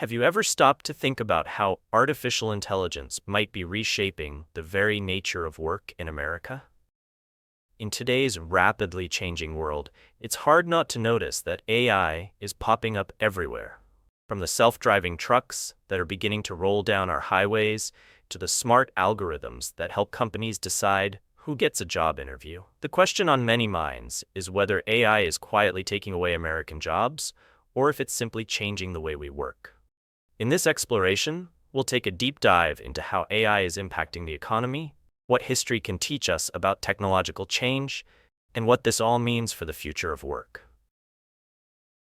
Have you ever stopped to think about how artificial intelligence might be reshaping the very nature of work in America? In today's rapidly changing world, it's hard not to notice that AI is popping up everywhere. From the self-driving trucks that are beginning to roll down our highways to the smart algorithms that help companies decide who gets a job interview. The question on many minds is whether AI is quietly taking away American jobs or if it's simply changing the way we work. In this exploration, we'll take a deep dive into how AI is impacting the economy, what history can teach us about technological change, and what this all means for the future of work.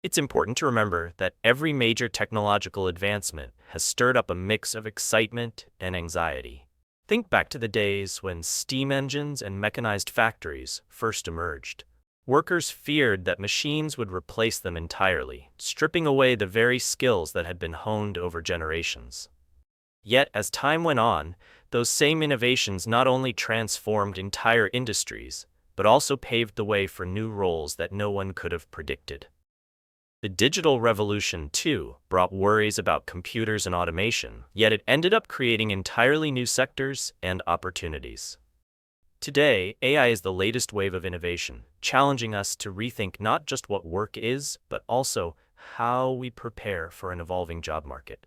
It's important to remember that every major technological advancement has stirred up a mix of excitement and anxiety. Think back to the days when steam engines and mechanized factories first emerged. Workers feared that machines would replace them entirely, stripping away the very skills that had been honed over generations. Yet, as time went on, those same innovations not only transformed entire industries, but also paved the way for new roles that no one could have predicted. The digital revolution, too, brought worries about computers and automation, yet it ended up creating entirely new sectors and opportunities. Today, AI is the latest wave of innovation, challenging us to rethink not just what work is, but also how we prepare for an evolving job market.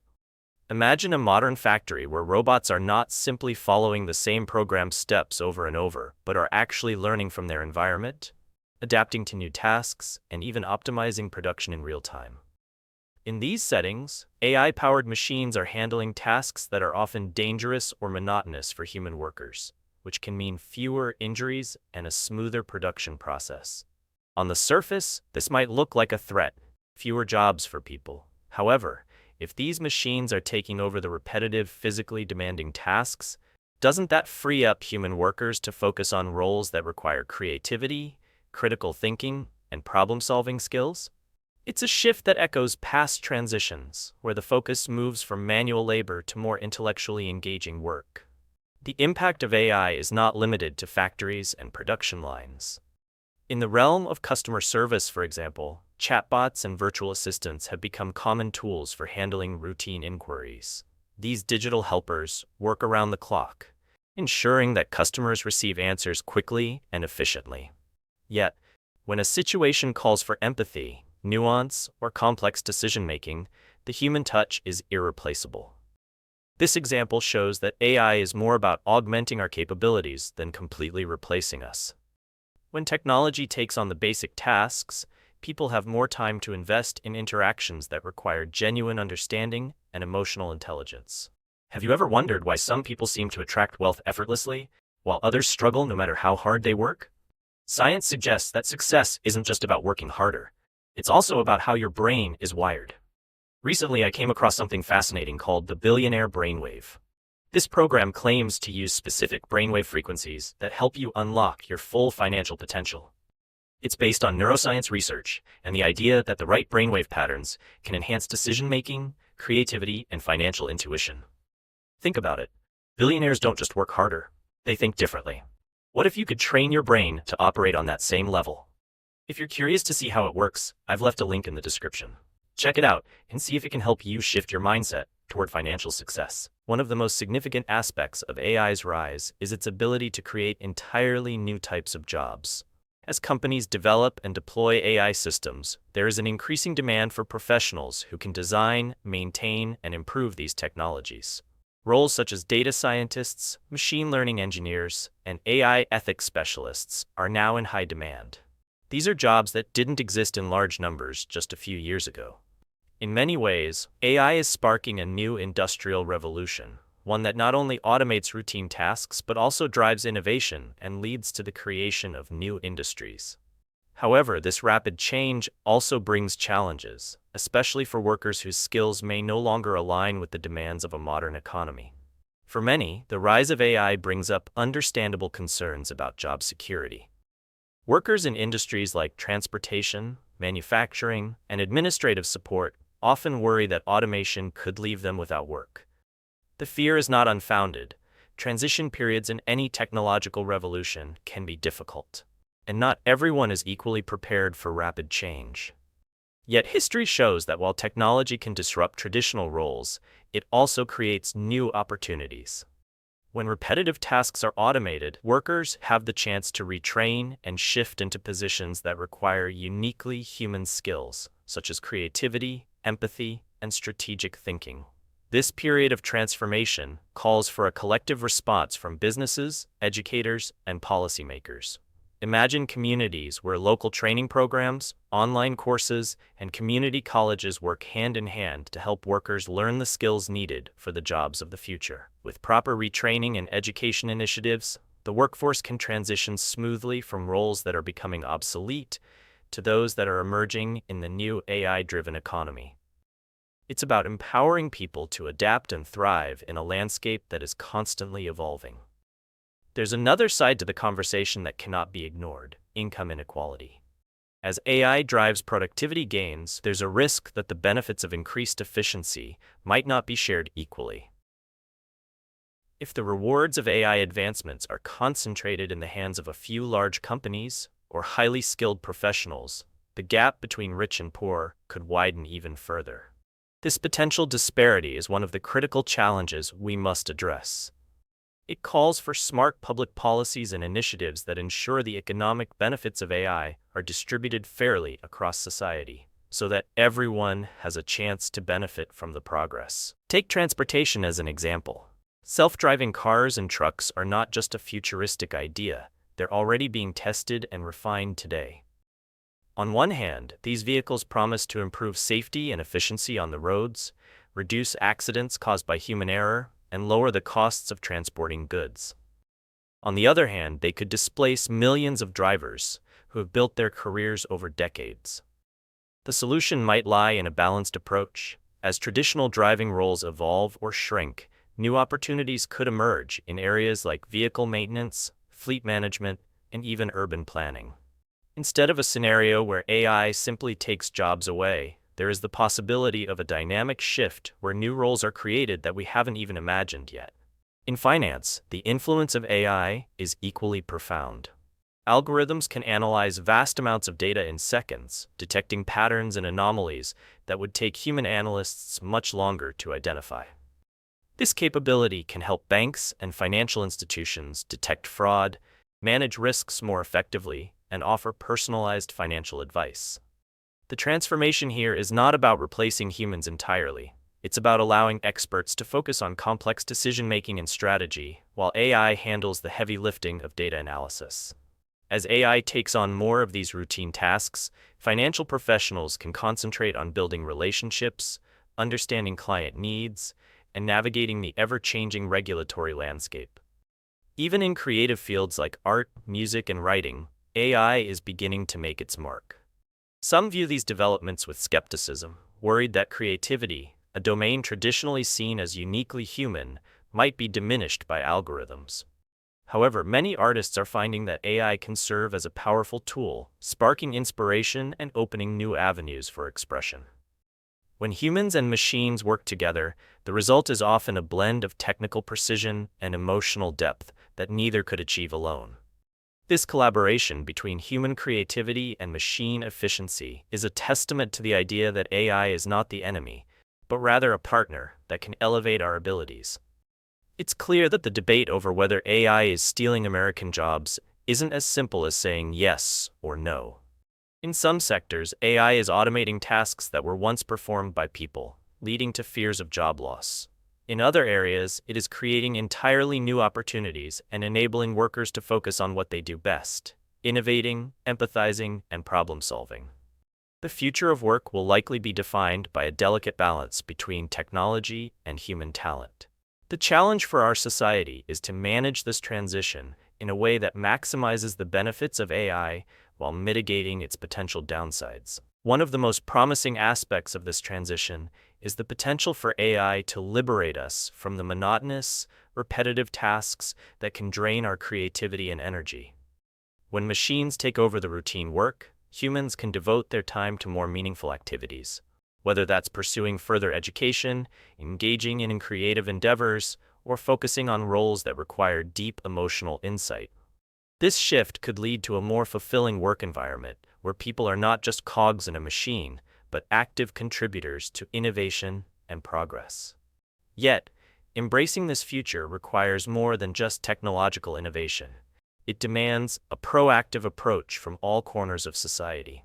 Imagine a modern factory where robots are not simply following the same program steps over and over, but are actually learning from their environment, adapting to new tasks, and even optimizing production in real time. In these settings, AI-powered machines are handling tasks that are often dangerous or monotonous for human workers, which can mean fewer injuries and a smoother production process. On the surface, this might look like a threat, fewer jobs for people. However, if these machines are taking over the repetitive, physically demanding tasks, doesn't that free up human workers to focus on roles that require creativity, critical thinking, and problem-solving skills? It's a shift that echoes past transitions, where the focus moves from manual labor to more intellectually engaging work. The impact of AI is not limited to factories and production lines. In the realm of customer service, for example, chatbots and virtual assistants have become common tools for handling routine inquiries. These digital helpers work around the clock, ensuring that customers receive answers quickly and efficiently. Yet, when a situation calls for empathy, nuance, or complex decision-making, the human touch is irreplaceable. This example shows that AI is more about augmenting our capabilities than completely replacing us. When technology takes on the basic tasks, people have more time to invest in interactions that require genuine understanding and emotional intelligence. Have you ever wondered why some people seem to attract wealth effortlessly, while others struggle no matter how hard they work? Science suggests that success isn't just about working harder. It's also about how your brain is wired. Recently, I came across something fascinating called the billionaire brainwave. This program claims to use specific brainwave frequencies that help you unlock your full financial potential. It's based on neuroscience research and the idea that the right brainwave patterns can enhance decision-making, creativity, and financial intuition. Think about it. Billionaires don't just work harder, they think differently. What if you could train your brain to operate on that same level? If you're curious to see how it works, I've left a link in the description. Check it out and see if it can help you shift your mindset toward financial success. One of the most significant aspects of AI's rise is its ability to create entirely new types of jobs. As companies develop and deploy AI systems, there is an increasing demand for professionals who can design, maintain, and improve these technologies. Roles such as data scientists, machine learning engineers, and AI ethics specialists are now in high demand. These are jobs that didn't exist in large numbers just a few years ago. In many ways, AI is sparking a new industrial revolution, one that not only automates routine tasks but also drives innovation and leads to the creation of new industries. However, this rapid change also brings challenges, especially for workers whose skills may no longer align with the demands of a modern economy. For many, the rise of AI brings up understandable concerns about job security. Workers in industries like transportation, manufacturing, and administrative support often worry that automation could leave them without work. The fear is not unfounded. Transition periods in any technological revolution can be difficult, and not everyone is equally prepared for rapid change. Yet history shows that while technology can disrupt traditional roles, it also creates new opportunities. When repetitive tasks are automated, workers have the chance to retrain and shift into positions that require uniquely human skills, such as creativity, empathy, and strategic thinking. This period of transformation calls for a collective response from businesses, educators, and policymakers. Imagine communities where local training programs, online courses, and community colleges work hand in hand to help workers learn the skills needed for the jobs of the future. With proper retraining and education initiatives, the workforce can transition smoothly from roles that are becoming obsolete to those that are emerging in the new AI-driven economy. It's about empowering people to adapt and thrive in a landscape that is constantly evolving. There's another side to the conversation that cannot be ignored: income inequality. As AI drives productivity gains, there's a risk that the benefits of increased efficiency might not be shared equally. If the rewards of AI advancements are concentrated in the hands of a few large companies or highly skilled professionals, the gap between rich and poor could widen even further. This potential disparity is one of the critical challenges we must address. It calls for smart public policies and initiatives that ensure the economic benefits of AI are distributed fairly across society, so that everyone has a chance to benefit from the progress. Take transportation as an example. Self-driving cars and trucks are not just a futuristic idea, they're already being tested and refined today. On one hand, these vehicles promise to improve safety and efficiency on the roads, reduce accidents caused by human error, and lower the costs of transporting goods. On the other hand, they could displace millions of drivers who have built their careers over decades. The solution might lie in a balanced approach. As traditional driving roles evolve or shrink, new opportunities could emerge in areas like vehicle maintenance, fleet management, and even urban planning. Instead of a scenario where AI simply takes jobs away, there is the possibility of a dynamic shift where new roles are created that we haven't even imagined yet. In finance, the influence of AI is equally profound. Algorithms can analyze vast amounts of data in seconds, detecting patterns and anomalies that would take human analysts much longer to identify. This capability can help banks and financial institutions detect fraud, manage risks more effectively, and offer personalized financial advice. The transformation here is not about replacing humans entirely. It's about allowing experts to focus on complex decision-making and strategy, while AI handles the heavy lifting of data analysis. As AI takes on more of these routine tasks, financial professionals can concentrate on building relationships, understanding client needs, and navigating the ever-changing regulatory landscape. Even in creative fields like art, music, and writing, AI is beginning to make its mark. Some view these developments with skepticism, worried that creativity, a domain traditionally seen as uniquely human, might be diminished by algorithms. However, many artists are finding that AI can serve as a powerful tool, sparking inspiration and opening new avenues for expression. When humans and machines work together, the result is often a blend of technical precision and emotional depth that neither could achieve alone. This collaboration between human creativity and machine efficiency is a testament to the idea that AI is not the enemy, but rather a partner that can elevate our abilities. It's clear that the debate over whether AI is stealing American jobs isn't as simple as saying yes or no. In some sectors, AI is automating tasks that were once performed by people, leading to fears of job loss. In other areas, it is creating entirely new opportunities and enabling workers to focus on what they do best: innovating, empathizing, and problem-solving. The future of work will likely be defined by a delicate balance between technology and human talent. The challenge for our society is to manage this transition in a way that maximizes the benefits of AI while mitigating its potential downsides. One of the most promising aspects of this transition is the potential for AI to liberate us from the monotonous, repetitive tasks that can drain our creativity and energy. When machines take over the routine work, humans can devote their time to more meaningful activities, whether that's pursuing further education, engaging in creative endeavors, or focusing on roles that require deep emotional insight. This shift could lead to a more fulfilling work environment, where people are not just cogs in a machine, but active contributors to innovation and progress. Yet, embracing this future requires more than just technological innovation. It demands a proactive approach from all corners of society.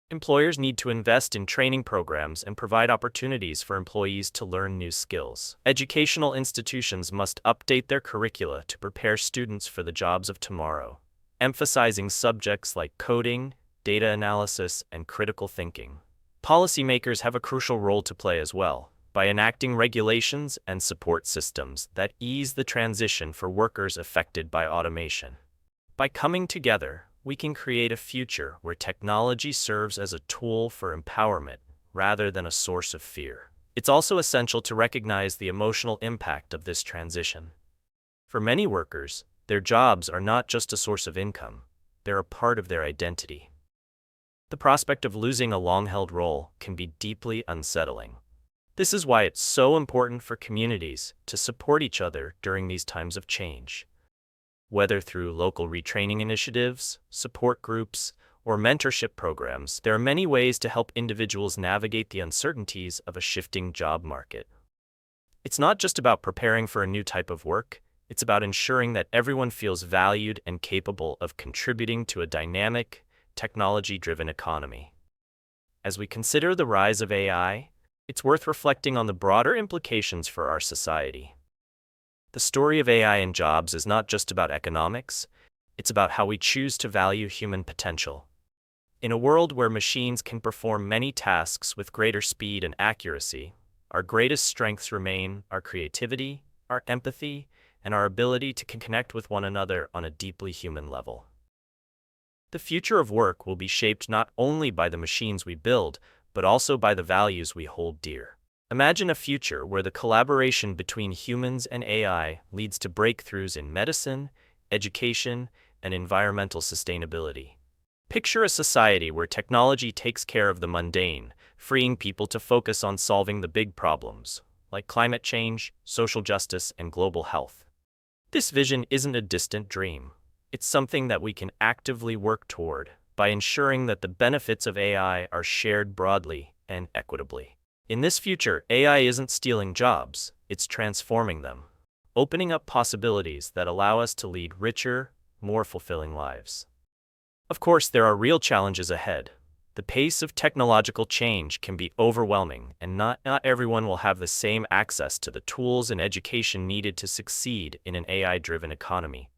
Employers need to invest in training programs and provide opportunities for employees to learn new skills. Educational institutions must update their curricula to prepare students for the jobs of tomorrow, emphasizing subjects like coding, data analysis, and critical thinking. Policymakers have a crucial role to play as well, by enacting regulations and support systems that ease the transition for workers affected by automation. By coming together, we can create a future where technology serves as a tool for empowerment rather than a source of fear. It's also essential to recognize the emotional impact of this transition. For many workers, their jobs are not just a source of income, they're a part of their identity. The prospect of losing a long-held role can be deeply unsettling. This is why it's so important for communities to support each other during these times of change. Whether through local retraining initiatives, support groups, or mentorship programs, there are many ways to help individuals navigate the uncertainties of a shifting job market. It's not just about preparing for a new type of work, it's about ensuring that everyone feels valued and capable of contributing to a dynamic, technology-driven economy. As we consider the rise of AI, it's worth reflecting on the broader implications for our society. The story of AI and jobs is not just about economics, it's about how we choose to value human potential. In a world where machines can perform many tasks with greater speed and accuracy, our greatest strengths remain our creativity, our empathy, and our ability to connect with one another on a deeply human level. The future of work will be shaped not only by the machines we build, but also by the values we hold dear. Imagine a future where the collaboration between humans and AI leads to breakthroughs in medicine, education, and environmental sustainability. Picture a society where technology takes care of the mundane, freeing people to focus on solving the big problems, like climate change, social justice, and global health. This vision isn't a distant dream. It's something that we can actively work toward by ensuring that the benefits of AI are shared broadly and equitably. In this future, AI isn't stealing jobs, it's transforming them, opening up possibilities that allow us to lead richer, more fulfilling lives. Of course, there are real challenges ahead. The pace of technological change can be overwhelming, and not everyone will have the same access to the tools and education needed to succeed in an AI-driven economy.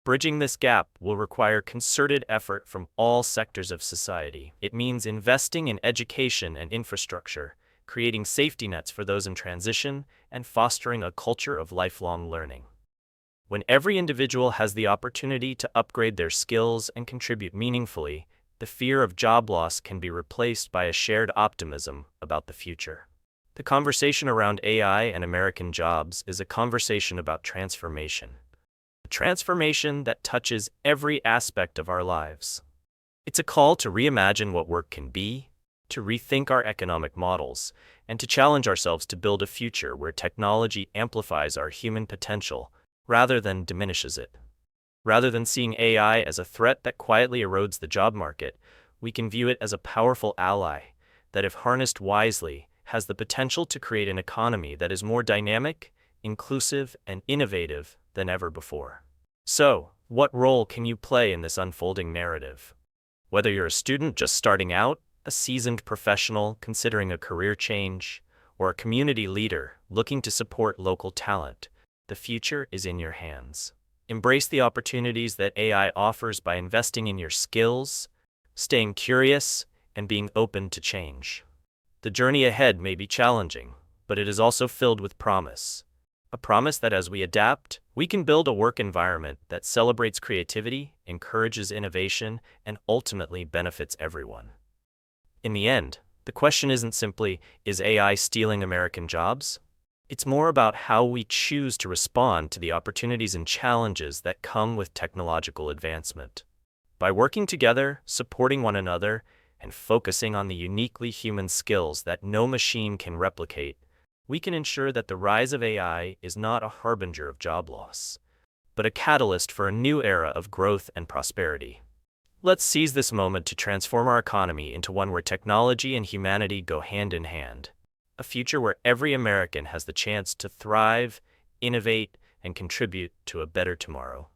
Bridging this gap will require concerted effort from all sectors of society. It means investing in education and infrastructure, creating safety nets for those in transition, and fostering a culture of lifelong learning. When every individual has the opportunity to upgrade their skills and contribute meaningfully, the fear of job loss can be replaced by a shared optimism about the future. The conversation around AI and American jobs is a conversation about transformation. A transformation that touches every aspect of our lives. It's a call to reimagine what work can be, to rethink our economic models, and to challenge ourselves to build a future where technology amplifies our human potential rather than diminishes it. Rather than seeing AI as a threat that quietly erodes the job market, we can view it as a powerful ally that, if harnessed wisely, has the potential to create an economy that is more dynamic, inclusive, and innovative than ever before. So, what role can you play in this unfolding narrative? Whether you're a student just starting out, a seasoned professional considering a career change, or a community leader looking to support local talent, the future is in your hands. Embrace the opportunities that AI offers by investing in your skills, staying curious, and being open to change. The journey ahead may be challenging, but it is also filled with promise. A promise that as we adapt, we can build a work environment that celebrates creativity, encourages innovation, and ultimately benefits everyone. In the end, the question isn't simply, is AI stealing American jobs? It's more about how we choose to respond to the opportunities and challenges that come with technological advancement. By working together, supporting one another, and focusing on the uniquely human skills that no machine can replicate, we can ensure that the rise of AI is not a harbinger of job loss, but a catalyst for a new era of growth and prosperity. Let's seize this moment to transform our economy into one where technology and humanity go hand in hand. A future where every American has the chance to thrive, innovate, and contribute to a better tomorrow.